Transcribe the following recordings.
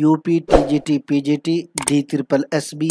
UP TGT PGT DSSB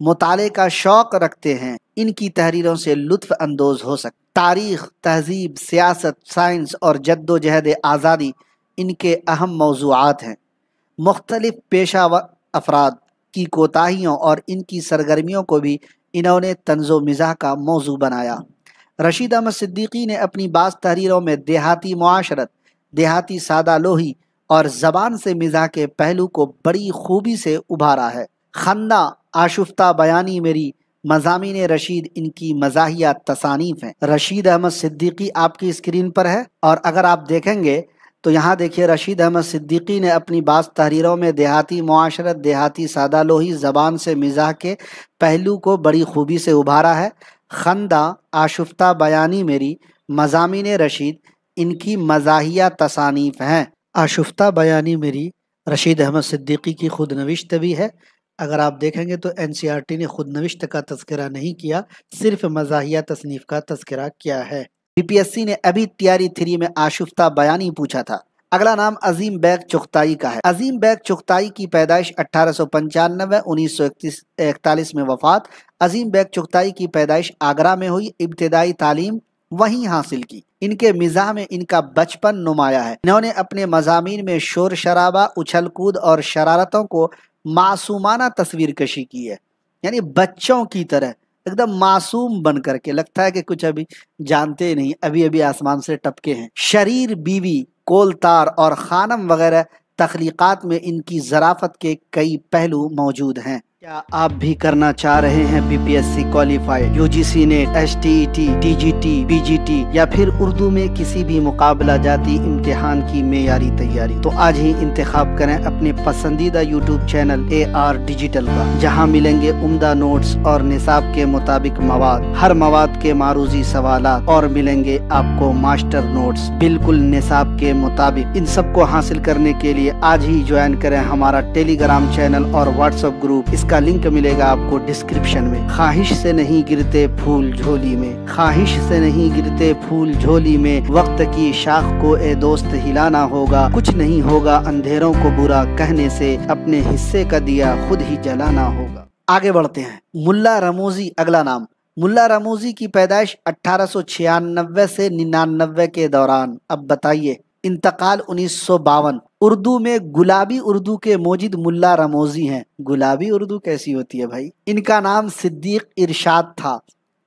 مطالعے کا شوق رکھتے ہیں ان کی تحریروں سے لطف اندوز ہو سکتے۔ تاریخ، تہذیب، سیاست، سائنس اور جد و جہد آزادی ان کے اہم موضوعات ہیں۔ مختلف پیشہ ور افراد کی کوتاہیوں اور ان کی سرگرمیوں کو بھی انہوں نے طنز و مزاح کا موضوع بنایا۔ رشید احمد صدیقی نے اپنی بعض تحریروں میں دیہاتی معاشرت، دیہاتی سادہ لوحی اور زبان سے مزاح کے پہلو کو بڑی خوبی سے ابھارا ہے۔ خندہ، آشفتہ بیانی میری مضامین رشید ان کی مزاحیہ تصانیف ہیں۔ رشید احمد صدیقی آپ کی اسکرین پر ہے، اور اگر آپ دیکھیں گے تو یہاں دیکھیے رشید احمد صدیقی نے اپنی بعض تحریروں میں دیہاتی معاشرت، دیہاتی سادہ لوحی، زبان سے مزاح کے پہلو کو بڑی خوبی سے ابھارا ہے۔ خندہ، آشفتہ بیانی میری مضامین رشید ان کی مزاحیہ تصانیف ہیں۔ آشفتہ بیانی میری رشید احمد صدیقی کی خود نوشت بھی ہے۔ اگر آپ دیکھیں گے تو NCERT نے خود نوشت کا تذکرہ نہیں کیا، صرف مزاحیہ تصنیف کا تذکرہ کیا ہے۔ BPSC نے ابھی تیاری 3 میں آشفتہ بیانی پوچھا تھا۔ اگلا نام عظیم بیگ چغتائی کا ہے۔ عظیم بیگ چغتائی کی پیدائش 1895، 1941 میں وفات۔ عظیم بیگ چغتائی کی پیدائش آگرہ میں ہوئی، ابتدائی تعلیم وہیں حاصل کی۔ ان کے مزاح میں ان کا بچپن نمایاں ہے۔ انہوں نے اپنے مضامین میں شور شرابہ، اچھل کود اور شرارتوں کو معصومانہ تصویر کشی کی ہے، یعنی بچوں کی طرح ایک دم معصوم بن کر کے، لگتا ہے کہ کچھ ابھی جانتے نہیں، ابھی آسمان سے ٹپکے ہیں۔ شریر، بیوی، کولتار اور خانم وغیرہ تخلیقات میں ان کی ظرافت کے کئی پہلو موجود ہیں۔ کیا آپ بھی کرنا چاہ رہے ہیں BPSC qualified, UGC NET, STET، TGT، BGT یا پھر اردو میں کسی بھی مقابلہ جاتی امتحان کی معیاری تیاری؟ تو آج ہی انتخاب کریں اپنے پسندیدہ YouTube چینل AR ڈیجیٹل کا، جہاں ملیں گے عمدہ نوٹس اور نصاب کے مطابق مواد، ہر مواد کے معروضی سوالات، اور ملیں گے آپ کو ماسٹر نوٹس بالکل نصاب کے مطابق۔ ان سب کو حاصل کرنے کے لیے آج ہی جوائن کریں ہمارا ٹیلی گرام چینل اور WhatsApp گروپ، اس کا لنک ملے گا آپ کو ڈسکرپشن میں۔ خواہش سے نہیں گرتے پھول جھولی میں، خواہش سے نہیں گرتے پھول جھولی میں، وقت کی شاخ کو اے دوست ہلانا ہوگا، کچھ نہیں ہوگا اندھیروں کو برا کہنے سے، اپنے حصے کا دیا خود ہی جلانا ہوگا۔ آگے بڑھتے ہیں۔ ملا رموزی اگلا نام۔ ملا رموزی کی پیدائش 1896 سے 99 کے دوران۔ اب بتائیے، انتقال 1952۔ اردو میں گلابی اردو کے موجد ملا رموزی ہیں۔ گلابی اردو کیسی ہوتی ہے بھائی؟ ان کا نام صدیق ارشاد تھا،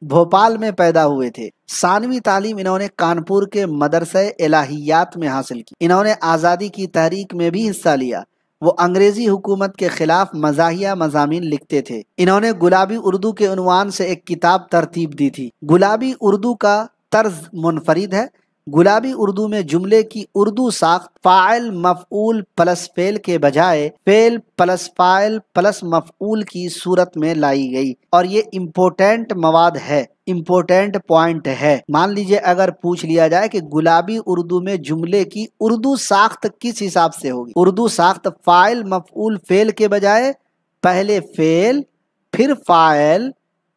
بھوپال میں پیدا ہوئے تھے۔ ثانوی تعلیم انہوں نے کانپور کے مدرسہ الہیات میں حاصل کی۔ انہوں نے آزادی کی تحریک میں بھی حصہ لیا۔ وہ انگریزی حکومت کے خلاف مزاحیہ مضامین لکھتے تھے۔ انہوں نے گلابی اردو کے عنوان سے ایک کتاب ترتیب دی تھی۔ گلابی اردو کا طرز منفرد ہے۔ گلابی اردو میں جملے کی اردو ساخت فاعل مفعول پلس فعل کے بجائے فعل پلس فاعل پلس مفعول کی صورت میں لائی گئی، اور یہ امپورٹنٹ مواد ہے، امپورٹنٹ پوائنٹ ہے۔ مان لیجئے اگر پوچھ لیا جائے کہ گلابی اردو میں جملے کی اردو ساخت کس حساب سے ہوگی، اردو ساخت فاعل مفعول فعل کے بجائے پہلے فعل پھر فاعل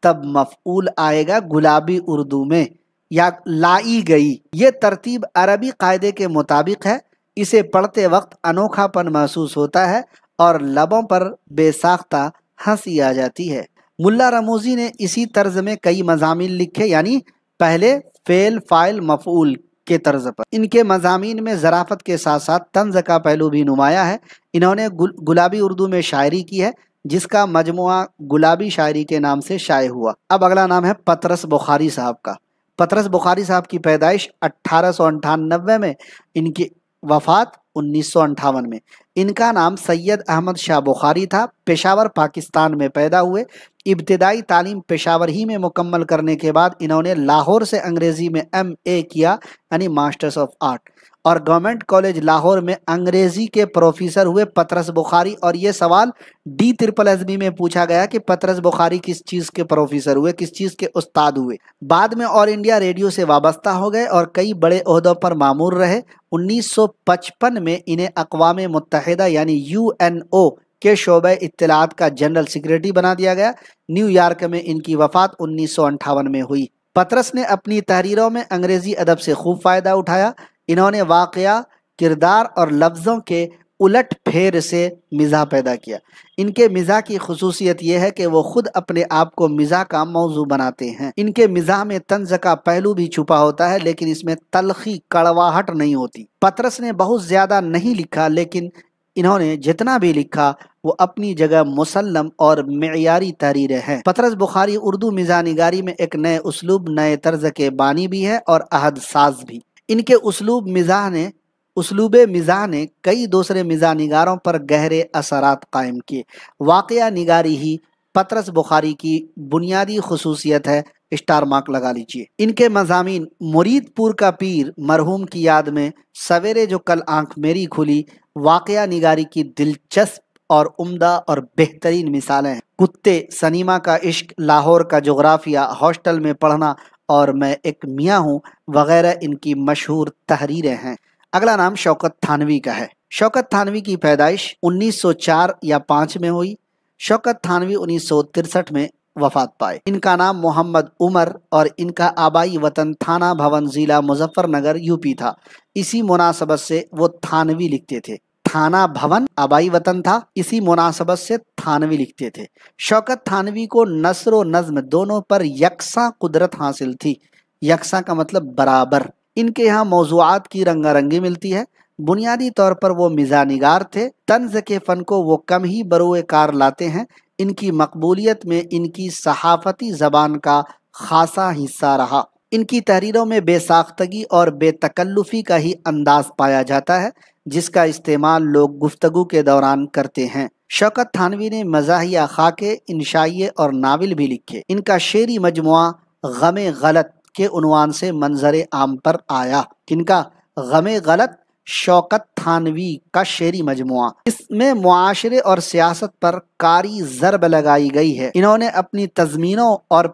تب مفعول آئے گا گلابی اردو میں، یا لائی گئی۔ یہ ترتیب عربی قاعدے کے مطابق ہے۔ اسے پڑھتے وقت انوکھا پن محسوس ہوتا ہے اور لبوں پر بے ساختہ ہنسی آ جاتی ہے۔ ملا رموزی نے اسی طرز میں کئی مضامین لکھے، یعنی پہلے فعل فاعل مفعول کے طرز پر۔ ان کے مضامین میں ظرافت کے ساتھ ساتھ طنز کا پہلو بھی نمایاں ہے۔ انہوں نے گلابی اردو میں شاعری کی ہے، جس کا مجموعہ گلابی شاعری کے نام سے شائع ہوا۔ اب اگلا نام ہے پطرس بخاری صاحب کا۔ پطرس بخاری صاحب کی پیدائش 1898 میں، ان کی وفات 1958 میں۔ ان کا نام سید احمد شاہ بخاری تھا۔ پشاور پاکستان میں پیدا ہوئے۔ ابتدائی تعلیم پشاور ہی میں مکمل کرنے کے بعد انہوں نے لاہور سے انگریزی میں MA کیا، یعنی ماسٹرز آف آرٹ، اور گورنمنٹ کالج لاہور میں انگریزی کے پروفیسر ہوئے پطرس بخاری۔ اور یہ سوال DSSB میں پوچھا گیا کہ پطرس بخاری کس چیز کے پروفیسر ہوئے، کس چیز کے استاد ہوئے۔ بعد میں آل انڈیا ریڈیو سے وابستہ ہو گئے اور کئی بڑے عہدوں پر مامور رہے۔ 1955 میں انہیں اقوام متحدہ یعنی UNO کے شعبہ اطلاعات کا جنرل سیکریٹری بنا دیا گیا۔ نیو یارک میں ان کی وفات 1958 میں ہوئی۔ پطرس نے اپنی تحریروں میں انگریزی ادب سے خوب فائدہ اٹھایا۔ انہوں نے واقعہ، کردار اور لفظوں کے الٹ پھیر سے مزاح پیدا کیا۔ ان کے مزاح کی خصوصیت یہ ہے کہ وہ خود اپنے آپ کو مزاح کا موضوع بناتے ہیں۔ ان کے مزاح میں طنز کا پہلو بھی چھپا ہوتا ہے، لیکن اس میں تلخی، کڑواہٹ نہیں ہوتی۔ پطرس نے بہت زیادہ نہیں لکھا، لیکن انہوں نے جتنا بھی لکھا وہ اپنی جگہ مسلم اور معیاری تحریریں ہیں۔ پطرس بخاری اردو مزاح نگاری میں ایک نئے اسلوب، نئے طرز کے بانی بھی ہے اور عہد ساز بھی۔ ان کے اسلوب مزاح نے کئی دوسرے مزاح نگاروں پر گہرے اثرات قائم کیے۔ واقعہ نگاری ہی پطرس بخاری کی بنیادی خصوصیت ہے، اسٹار مارک لگا لیجیے۔ ان کے مضامین مرید پور کا پیر مرحوم کی یاد میں، سویرے جو کل آنکھ میری کھلی، واقعہ نگاری کی دلچسپ اور عمدہ اور بہترین مثالیں ہیں۔ کتے، سنیما کا عشق، لاہور کا جغرافیہ، ہاسٹل میں پڑھنا اور میں ایک میاں ہوں وغیرہ ان کی مشہور تحریریں ہیں۔ اگلا نام شوکت تھانوی کا ہے۔ شوکت تھانوی کی پیدائش 1904 یا 5 میں ہوئی۔ شوکت تھانوی 1963 میں وفات پائے۔ ان کا نام محمد عمر اور ان کا آبائی وطن تھانہ بھون ضلع مظفر نگر یوپی تھا۔ اسی مناسبت سے وہ تھانوی لکھتے تھے۔ تھانہ بھون آبائی وطن تھا، اسی مناسبت سے تھانوی لکھتے تھے۔ شوکت تھانوی کو نثر و نظم دونوں پر یکساں قدرت حاصل تھی۔ یکساں کا مطلب برابر۔ ان کے یہاں موضوعات کی رنگا رنگی ملتی ہے۔ بنیادی طور پر وہ مزاح نگار تھے۔ طنز کے فن کو وہ کم ہی بروئے کار لاتے ہیں۔ ان کی مقبولیت میں ان کی صحافتی زبان کا خاصا حصہ رہا۔ ان کی تحریروں میں بے ساختگی اور بے تکلفی کا ہی انداز پایا جاتا ہے، جس کا استعمال لوگ گفتگو کے دوران کرتے ہیں۔ شوکت تھانوی نے مزاحیہ خاکے، انشائیے اور ناول بھی لکھے۔ ان کا شعری مجموعہ غم غلط کے عنوان سے منظر عام پر آیا۔ کن کا؟ غم غلط، شوکت تھانوی کا شعری مجموعہ۔ اس میں معاشرے اور سیاست پر کاری ضرب لگائی گئی ہے۔ انہوں نے اپنی تضمینوں اور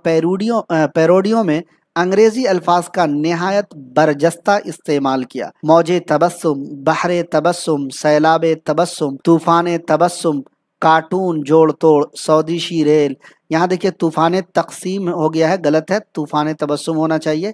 پیروڈیوں میں انگریزی الفاظ کا نہایت برجستہ استعمال کیا۔ موج تبسم، بحر تبسم، سیلاب تبسم، طوفان تبسم، کارٹون جوڑ توڑ، سودیشی ریل۔ یہاں دیکھیے طوفان تقسیم ہو گیا ہے، غلط ہے، طوفان تبسم ہونا چاہیے۔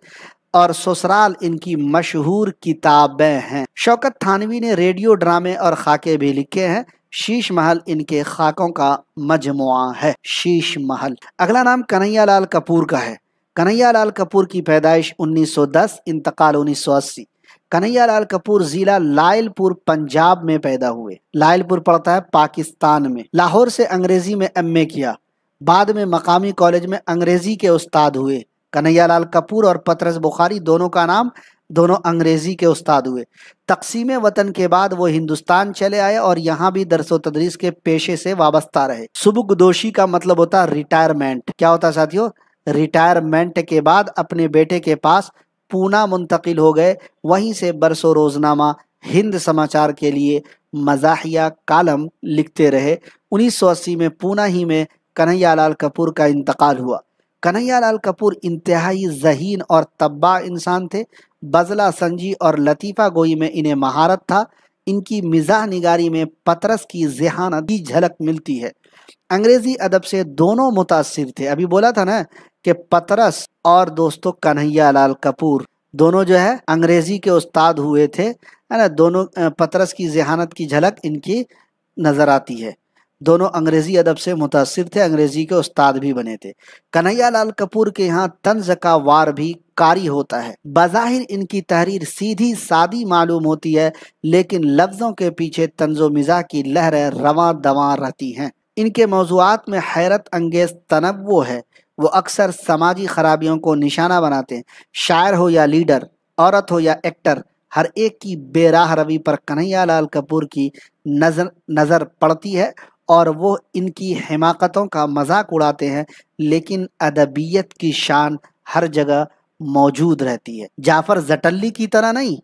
اور سسرال ان کی مشہور کتابیں ہیں۔ شوکت تھانوی نے ریڈیو ڈرامے اور خاکے بھی لکھے ہیں۔ شیش محل ان کے خاکوں کا مجموعہ ہے۔ شیش محل۔ اگلا نام کنہیا لال کپور کا ہے۔ کنہیا لال کپور کی پیدائش 1910، انتقال 1980۔ کنہیا لال کپور ضلع لائل پور پنجاب میں پیدا ہوئے۔ لائل پور پڑتا ہے پاکستان میں۔ لاہور سے انگریزی میں ایم اے کیا، بعد میں مقامی کالج میں انگریزی کے استاد ہوئے۔ کنہیا لال کپور اور پطرس بخاری دونوں انگریزی کے استاد ہوئے۔ تقسیم وطن کے بعد وہ ہندوستان چلے آئے اور یہاں بھی درس و تدریس کے پیشے سے وابستہ رہے۔ سبکدوشی کا مطلب ہوتا ہے ریٹائرمنٹ۔ کیا ہوتا ہے ساتھیو؟ ریٹائرمنٹ کے بعد اپنے بیٹے کے پاس پونا منتقل ہو گئے۔ وہیں سے برس و روزنامہ ہند سماچار کے لیے مزاحیہ کالم لکھتے رہے۔ 1980 میں پونا ہی میں کنہیا لال کپور کا انتقال ہوا۔ کنہیا لال کپور انتہائی ذہین اور طباع انسان تھے۔ بزلہ سنجی اور لطیفہ گوئی میں انہیں مہارت تھا۔ ان کی مزاح نگاری میں پطرس کی ذہانت کی جھلک ملتی ہے۔ انگریزی ادب سے دونوں متاثر تھے۔ ابھی بولا تھا نا کہ پطرس اور دوستو کنہیا لال کپور دونوں جو ہے انگریزی کے استاد ہوئے تھے، ہے نا۔ دونوں پطرس کی ذہانت کی جھلک ان کی نظر آتی ہے۔ دونوں انگریزی ادب سے متاثر تھے، انگریزی کے استاد بھی بنے تھے۔ کنہیا لال کپور کے یہاں طنز کا وار بھی کاری ہوتا ہے۔ بظاہر ان کی تحریر سیدھی سادی معلوم ہوتی ہے، لیکن لفظوں کے پیچھے طنز و مزاح کی لہریں رواں دواں رہتی ہیں۔ ان کے موضوعات میں حیرت انگیز تنوع ہے۔ وہ اکثر سماجی خرابیوں کو نشانہ بناتے ہیں۔ شاعر ہو یا لیڈر، عورت ہو یا ایکٹر، ہر ایک کی بے راہ روی پر کنہیا لال کپور کی نظر پڑتی ہے اور وہ ان کی حماقتوں کا مذاق اڑاتے ہیں، لیکن ادبیت کی شان ہر جگہ موجود رہتی ہے۔ جعفر زٹلی کی طرح نہیں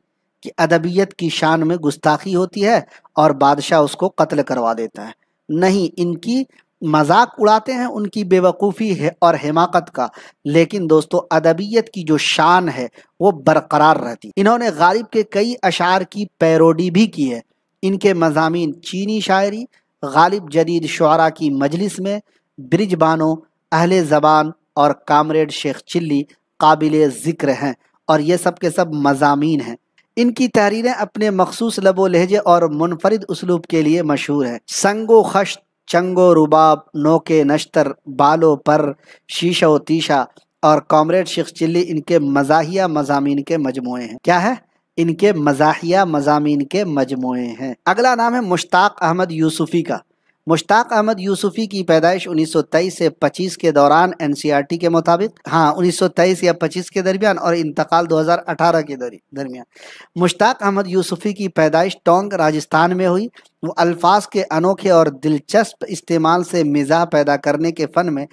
کہ ادبیت کی شان میں گستاخی ہوتی ہے اور بادشاہ اس کو قتل کروا دیتا ہے۔ نہیں، ان کی مذاق اڑاتے ہیں ان کی بے وقوفی ہے اور حماقت کا، لیکن دوستو ادبیت کی جو شان ہے وہ برقرار رہتی۔ انہوں نے غالب کے کئی اشعار کی پیروڈی بھی کی ہے۔ ان کے مضامین چینی شاعری، غالب جدید شعراء کی مجلس میں، برج بانو، اہل زبان اور کامریڈ شیخ چلی قابل ذکر ہیں، اور یہ سب کے سب مضامین ہیں۔ ان کی تحریریں اپنے مخصوص لب و لہجے اور منفرد اسلوب کے لیے مشہور ہیں۔ سنگ و خشت، چنگ و رباب، نوک نشتر، بال و پر، شیشہ و تیشہ اور کامریڈ شیخ چلی ان کے مزاحیہ مضامین کے مجموعے ہیں۔ کیا ہے؟ ان کے مزاحیہ مضامین کے مجموعے ہیں۔ اگلا نام ہے مشتاق احمد یوسفی کا۔ مشتاق احمد یوسفی کی پیدائش 1923 سے 25 کے دوران NCERT کے مطابق 1923 یا 25 کے درمیان اور انتقال 2018 کے درمیان۔ مشتاق احمد یوسفی کی پیدائش ٹونگ راجستھان میں ہوئی۔ وہ الفاظ کے انوکھے اور دلچسپ استعمال سے مزاح پیدا کرنے کے فن میں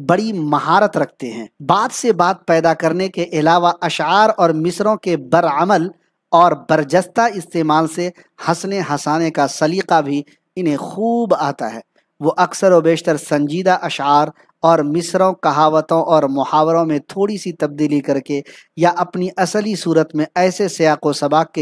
بڑی مہارت رکھتے ہیں۔ بات سے بات پیدا کرنے کے علاوہ اشعار اور مصروں کے برعمل اور برجستہ استعمال سے ہنسنے ہنسانے کا سلیقہ بھی انہیں خوب آتا ہے۔ وہ اکثر و بیشتر سنجیدہ اشعار اور مصروں، کہاوتوں اور محاوروں میں تھوڑی سی تبدیلی کر کے یا اپنی اصلی صورت میں ایسے سیاق و سباق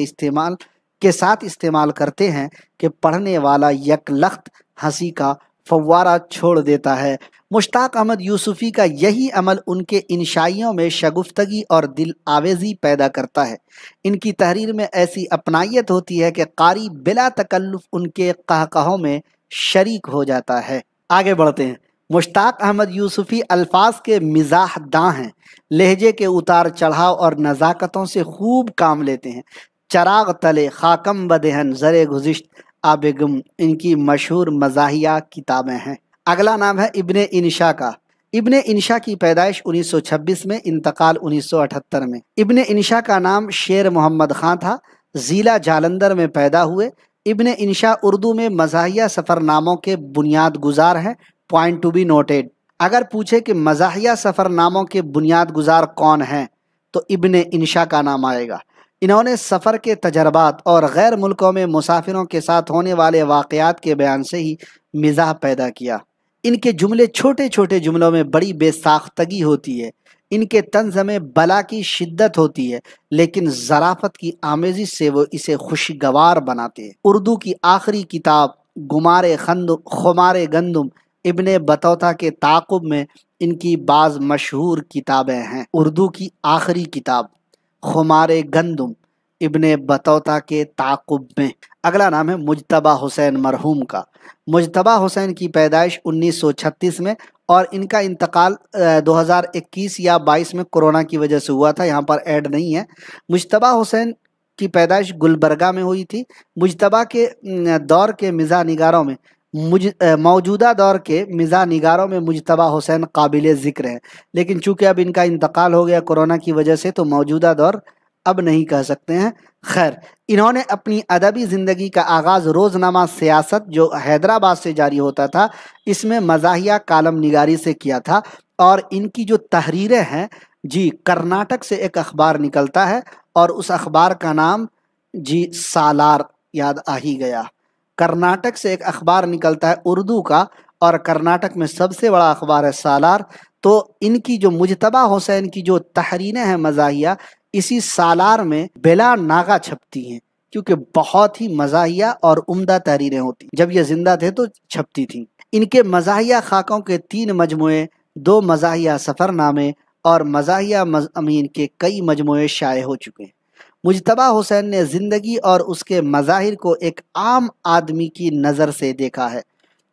کے ساتھ استعمال کرتے ہیں کہ پڑھنے والا یک لخت ہنسی کا فوارہ چھوڑ دیتا ہے۔ مشتاق احمد یوسفی کا یہی عمل ان کے انشائیوں میں شگفتگی اور دل آویزی پیدا کرتا ہے۔ ان کی تحریر میں ایسی اپنائیت ہوتی ہے کہ قاری بلا تکلف ان کے قہقہوں میں شریک ہو جاتا ہے۔ آگے بڑھتے ہیں۔ مشتاق احمد یوسفی الفاظ کے مزاح داں ہیں، لہجے کے اتار چڑھاؤ اور نزاکتوں سے خوب کام لیتے ہیں۔ چراغ تلے، خاکم بدہن، زرے گزشت، آب گم ان کی مشہور مزاحیہ کتابیں ہیں۔ اگلا نام ہے ابن انشا کا۔ ابن انشا کی پیدائش 1926 میں، انتقال 1978 میں۔ ابن انشا کا نام شیر محمد خان تھا۔ ضلع جالندھر میں پیدا ہوئے۔ ابن انشا اردو میں مزاحیہ سفر ناموں کے بنیاد گزار ہیں۔ Point to be noted. اگر پوچھے کہ مزاحیہ سفر ناموں کے بنیاد گزار کون ہیں تو ابن انشا کا نام آئے گا۔ انہوں نے سفر کے تجربات اور غیر ملکوں میں مسافروں کے ساتھ ہونے والے واقعات کے بیان سے ہی مزاح پیدا کیا۔ ان کے جملے چھوٹے چھوٹے جملوں میں بڑی بے ساختگی ہوتی ہے۔ ان کے طنز میں بلا کی شدت ہوتی ہے، لیکن ظرافت کی آمیزش سے وہ اسے خوشگوار بناتے ہیں۔ اردو کی آخری کتاب خمار گندم ابن بطوطہ کے تعاقب میں ان کی بعض مشہور کتابیں ہیں۔ اردو کی آخری کتاب خمار گندم ابن بطوطہ کے تعاقب میں۔ اگلا نام ہے مجتبیٰ حسین مرحوم کا۔ مجتبیٰ حسین کی پیدائش 1936 میں اور ان کا انتقال 2021 یا 22 میں کورونا کی وجہ سے ہوا تھا، یہاں پر ایڈ نہیں ہے۔ مجتبیٰ حسین کی پیدائش گلبرگہ میں ہوئی تھی۔ مجتبیٰ کے دور کے مزاح نگاروں میں موجودہ دور کے مزاح نگاروں میں مجتبیٰ حسین قابل ذکر ہیں، لیکن چونکہ اب ان کا انتقال ہو گیا کورونا کی وجہ سے تو موجودہ دور اب نہیں کہہ سکتے ہیں۔ خیر، انہوں نے اپنی ادبی زندگی کا آغاز روزنامہ سیاست جو حیدرآباد سے جاری ہوتا تھا، اس میں مزاحیہ کالم نگاری سے کیا تھا، اور ان کی جو تحریریں ہیں کرناٹک سے ایک اخبار نکلتا ہے اور اس اخبار کا نام سالار، یاد آ ہی گیا۔ کرناٹک سے ایک اخبار نکلتا ہے اردو کا اور کرناٹک میں سب سے بڑا اخبار ہے سالار۔ تو ان کی جو مجتبیٰ حسین کی جو تحریریں ہیں مزاحیہ، اسی سالار میں بلا ناغہ چھپتی ہیں، کیونکہ بہت ہی مزاحیہ اور عمدہ تحریریں ہوتی، جب یہ زندہ تھے تو چھپتی تھیں۔ ان کے مزاحیہ خاکوں کے 3 مجموعے، 2 مزاحیہ سفر نامے اور مزاحیہ مضامین کے کئی مجموعے شائع ہو چکے ہیں۔ مجتبیٰ حسین نے زندگی اور اس کے مظاہر کو ایک عام آدمی کی نظر سے دیکھا ہے۔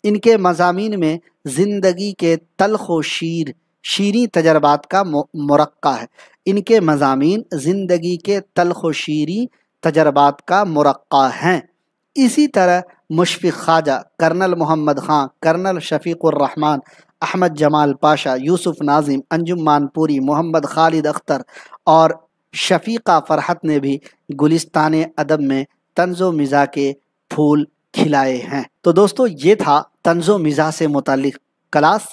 ان کے مضامین میں زندگی کے تلخ و شیریں تجربات کا مرقع ہے۔ ان کے مضامین زندگی کے تلخ و شیریں تجربات کا مرقع ہیں۔ اسی طرح مشفق خواجہ، کرنل محمد خان، کرنل شفیق الرحمن، احمد جمال پاشا، یوسف ناظم، انجم مانپوری، محمد خالد اختر اور شفیقہ فرحت نے بھی گلستان ادب میں طنز و مزاح کے پھول کھلائے ہیں۔ تو دوستو، یہ تھا طنز و مزاح سے متعلق کلاس۔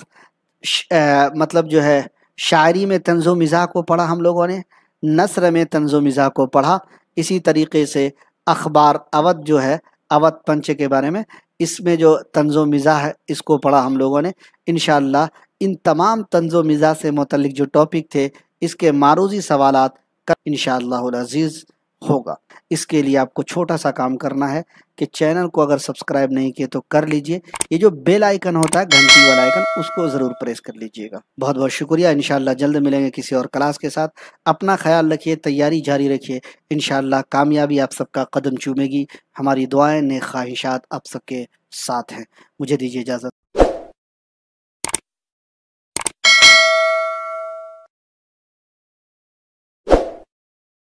مطلب جو ہے شاعری میں طنز و مزاح کو پڑھا ہم لوگوں نے، نثر میں طنز و مزاح کو پڑھا، اسی طریقے سے اخبار اودھ جو ہے اودھ پنچ کے بارے میں، اس میں جو طنز و مزاح ہے اس کو پڑھا ہم لوگوں نے۔ انشاءاللہ ان تمام طنز و مزاح سے متعلق جو ٹاپک تھے اس کے معروضی سوالات کا انشاءاللہ العزیز ہوگا۔ اس کے لیے آپ کو چھوٹا سا کام کرنا ہے کہ چینل کو اگر سبسکرائب نہیں کیے تو کر لیجئے، یہ جو بیل آئیکن ہوتا ہے گھنٹی والا آئیکن اس کو ضرور پریس کر لیجئے گا۔ بہت بہت شکریہ، انشاءاللہ جلد ملیں گے کسی اور کلاس کے ساتھ۔ اپنا خیال رکھیے، تیاری جاری رکھیے، انشاءاللہ کامیابی آپ سب کا قدم چومے گی۔ ہماری دعائیں نیک خواہشات آپ سب کے ساتھ ہیں۔ مجھے دیجیے اجازت۔